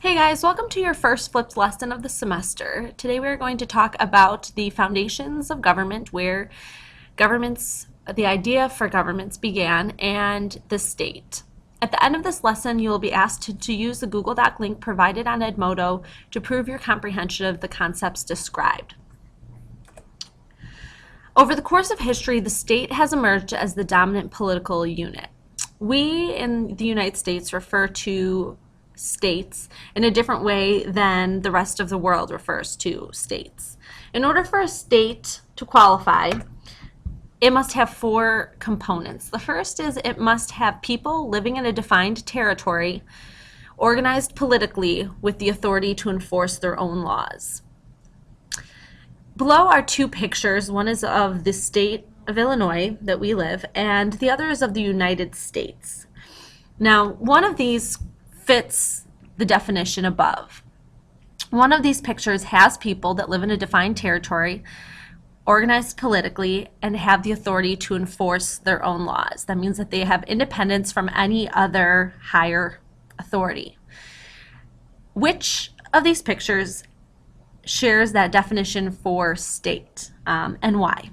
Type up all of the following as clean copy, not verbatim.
Hey guys, welcome to your first flipped lesson of the semester. Today we're going to talk about the foundations of government, where the idea for governments began, and the state. At the end of this lesson, you will be asked to use the Google Doc link provided on Edmodo to prove your comprehension of the concepts described. Over the course of history, the state has emerged as the dominant political unit. We in the United States refer to states in a different way than the rest of the world refers to states. In order for a state to qualify, it must have four components. The first is it must have people living in a defined territory, organized politically with the authority to enforce their own laws. Below are two pictures. One is of the state of Illinois that we live, and the other is of the United States. Now, one of these fits the definition above. One of these pictures has people that live in a defined territory, organized politically, and have the authority to enforce their own laws. That means that they have independence from any other higher authority. Which of these pictures shares that definition for state, and why?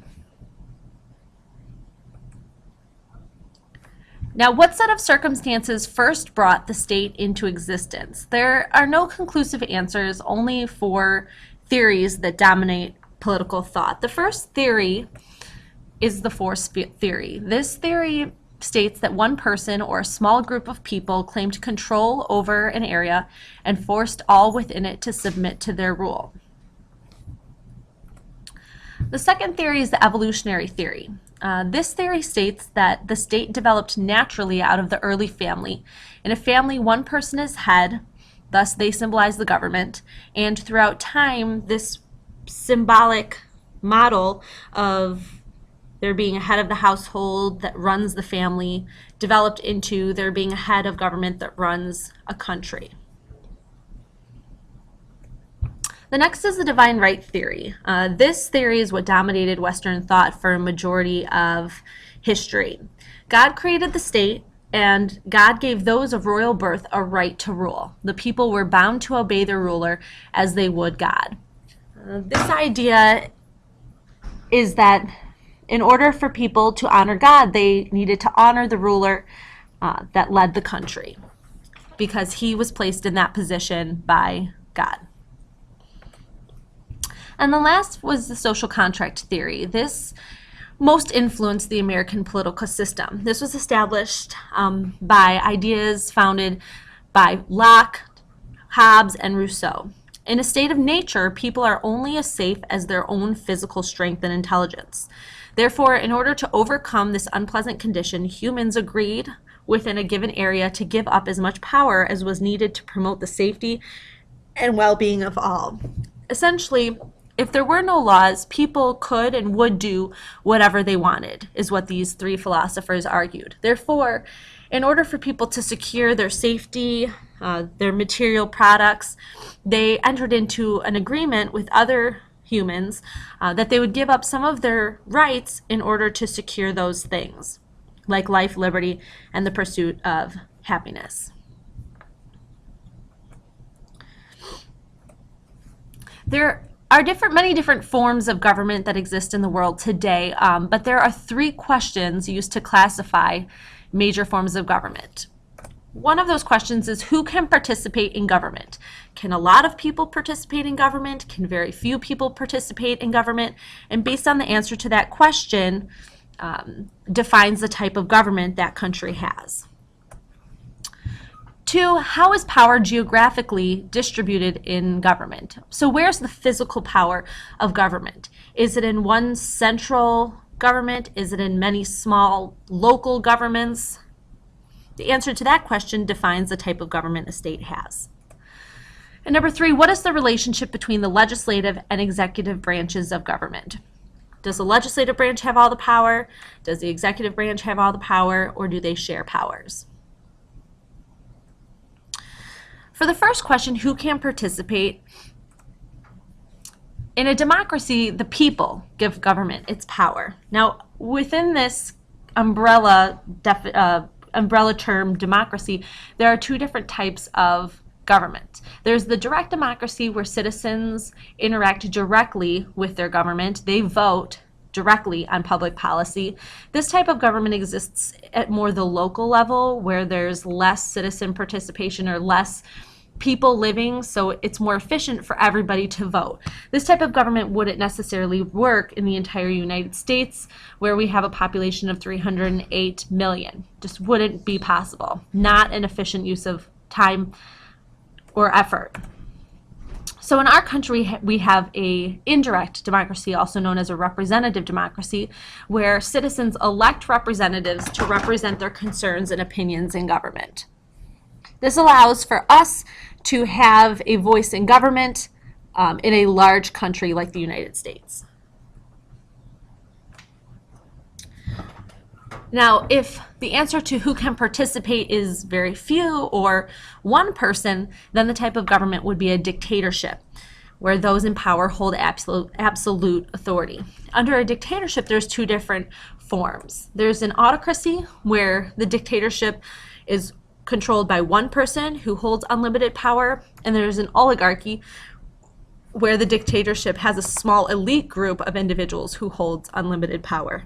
Now, what set of circumstances first brought the state into existence? There are no conclusive answers, only for theories that dominate political thought. The first theory is the force theory. This theory states that one person or a small group of people claimed control over an area and forced all within it to submit to their rule. The second theory is the evolutionary theory. This theory states that the state developed naturally out of the early family. In a family, one person is head, thus they symbolize the government, and throughout time, this symbolic model of there being a head of the household that runs the family developed into there being a head of government that runs a country. The next is the divine right theory. This theory is what dominated Western thought for a majority of history. God created the state, and God gave those of royal birth a right to rule. The people were bound to obey their ruler as they would God. This idea is that in order for people to honor God, they needed to honor the ruler that led the country, because he was placed in that position by God. And the last was the social contract theory. This most influenced the American political system. This was established by ideas founded by Locke, Hobbes, and Rousseau. In a state of nature, people are only as safe as their own physical strength and intelligence. Therefore, in order to overcome this unpleasant condition, humans agreed within a given area to give up as much power as was needed to promote the safety and well-being of all. Essentially, if there were no laws, people could and would do whatever they wanted, is what these three philosophers argued. Therefore, in order for people to secure their safety, their material products, they entered into an agreement with other humans that they would give up some of their rights in order to secure those things, like life, liberty, and the pursuit of happiness. There are many different forms of government that exist in the world today, but there are three questions used to classify major forms of government. One of those questions is, who can participate in government? Can a lot of people participate in government? Can very few people participate in government? And based on the answer to that question, defines the type of government that country has. Two, how is power geographically distributed in government? So where's the physical power of government? Is it in one central government? Is it in many small local governments? The answer to that question defines the type of government a state has. And number three, what is the relationship between the legislative and executive branches of government? Does the legislative branch have all the power? Does the executive branch have all the power, or do they share powers? For the first question, who can participate? In a democracy, the people give government its power. Now, within this umbrella term democracy, there are two different types of government. There's the direct democracy where citizens interact directly with their government. They vote directly on public policy. This type of government exists at more the local level where there's less citizen participation or less people living, so it's more efficient for everybody to vote. This type of government wouldn't necessarily work in the entire United States, where we have a population of 308 million. Just wouldn't be possible. Not an efficient use of time or effort. So in our country, we have a indirect democracy, also known as a representative democracy, where citizens elect representatives to represent their concerns and opinions in government. This allows for us to have a voice in government in a large country like the United States. Now, if the answer to who can participate is very few or one person, then the type of government would be a dictatorship, where those in power hold absolute authority. Under a dictatorship, there's two different forms. There's an autocracy, where the dictatorship is controlled by one person who holds unlimited power, and there's an oligarchy where the dictatorship has a small elite group of individuals who holds unlimited power.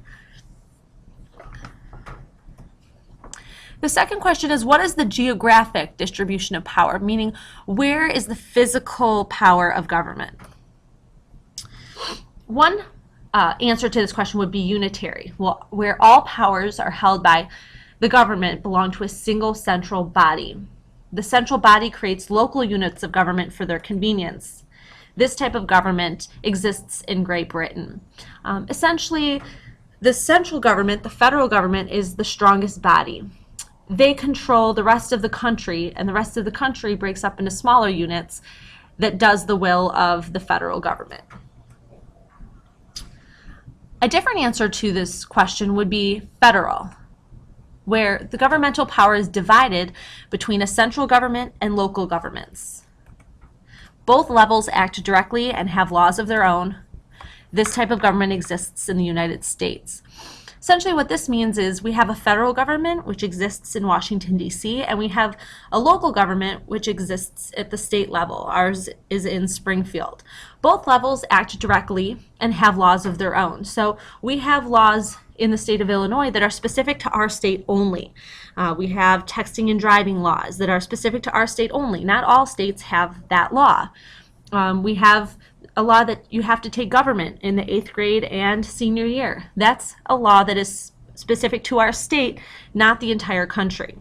The second question is, what is the geographic distribution of power? Meaning, where is the physical power of government? One answer to this question would be unitary, where all powers are held by the government belong to a single central body. The central body creates local units of government for their convenience. This type of government exists in Great Britain. Essentially, the central government, the federal government, is the strongest body. They control the rest of the country, and the rest of the country breaks up into smaller units that does the will of the federal government. A different answer to this question would be federal, where the governmental power is divided between a central government and local governments. Both levels act directly and have laws of their own. This type of government exists in the United States. Essentially what this means is we have a federal government which exists in Washington, D.C., and we have a local government which exists at the state level. Ours is in Springfield. Both levels act directly and have laws of their own. So we have laws in the state of Illinois that are specific to our state only. We have texting and driving laws that are specific to our state only. Not all states have that law. We have a law that you have to take government in the 8th grade and senior year. That's a law that is specific to our state, not the entire country.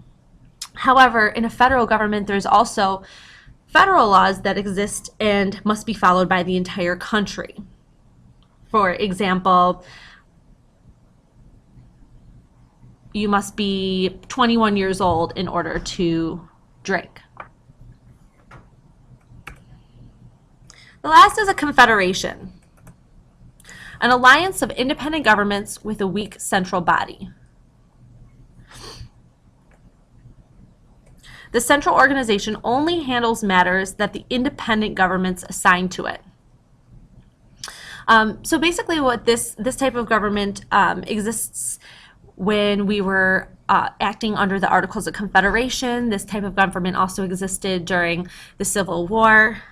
However, in a federal government, there's also federal laws that exist and must be followed by the entire country. For example, you must be 21 years old in order to drink. The last is a confederation, an alliance of independent governments with a weak central body. The central organization only handles matters that the independent governments assign to it. So basically what this type of government exists when we were acting under the Articles of Confederation. This type of government also existed during the Civil War.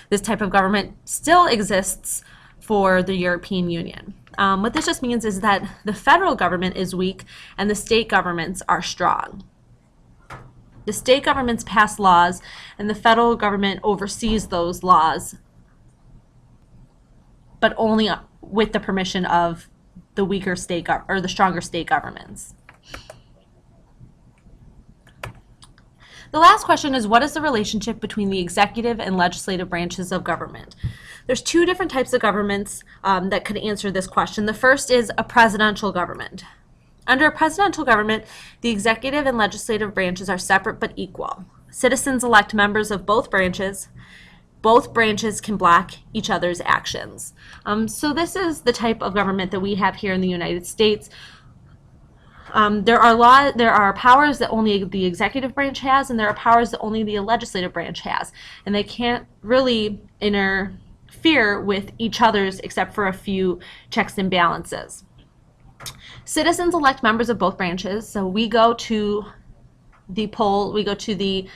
This type of government still exists for the European Union. What this just means is that the federal government is weak and the state governments are strong. The state governments pass laws and the federal government oversees those laws, but only with the permission of the weaker state or the stronger state governments. The last question is, what is the relationship between the executive and legislative branches of government? There's two different types of governments that could answer this question. The first is a presidential government. Under a presidential government, the executive and legislative branches are separate but equal. Citizens elect members of both branches. Both branches can block each other's actions. So this is the type of government that we have here in the United States. There are powers that only the executive branch has, and there are powers that only the legislative branch has, and they can't really interfere with each other's except for a few checks and balances. Citizens elect members of both branches, so we go to the poll, we go to the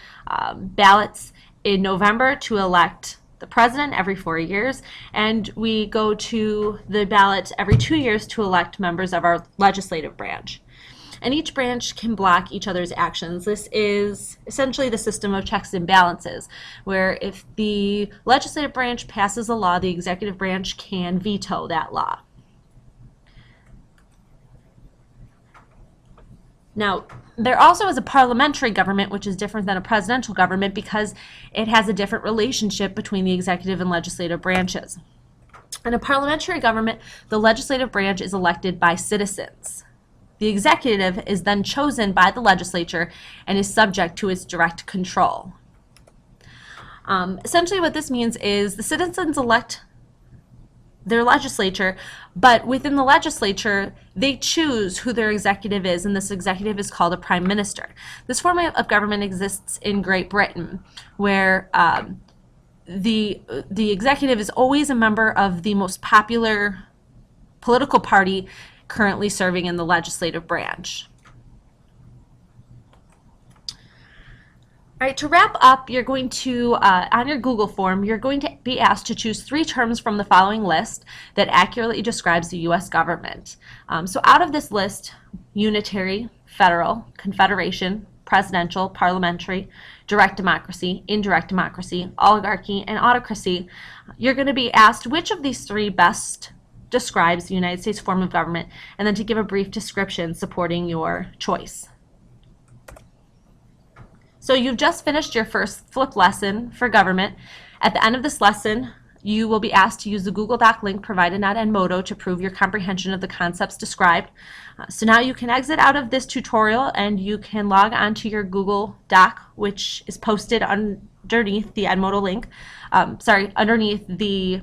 ballots in November to elect the president every 4 years, and we go to the ballot every 2 years to elect members of our legislative branch. And each branch can block each other's actions. This is essentially the system of checks and balances, where if the legislative branch passes a law, the executive branch can veto that law. Now, there also is a parliamentary government, which is different than a presidential government because it has a different relationship between the executive and legislative branches. In a parliamentary government, the legislative branch is elected by citizens. The executive is then chosen by the legislature and is subject to its direct control. Essentially what this means is the citizens elect their legislature, but within the legislature, they choose who their executive is, and this executive is called a prime minister. This form of government exists in Great Britain, where the executive is always a member of the most popular political party currently serving in the legislative branch. All right, to wrap up, you're going to, on your Google form, you're going to be asked to choose 3 terms from the following list that accurately describes the U.S. government. So out of this list, unitary, federal, confederation, presidential, parliamentary, direct democracy, indirect democracy, oligarchy, and autocracy, you're going to be asked which of these 3 best describes the United States form of government, and then to give a brief description supporting your choice. So you've just finished your first flip lesson for government. At the end of this lesson, you will be asked to use the Google Doc link provided at Edmodo to prove your comprehension of the concepts described. So now you can exit out of this tutorial and you can log on to your Google Doc, which is posted underneath the Edmodo link. Underneath the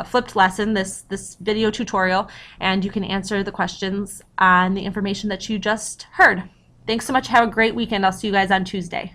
flipped lesson, this video tutorial, and you can answer the questions on the information that you just heard. Thanks so much. Have a great weekend. I'll see you guys on Tuesday.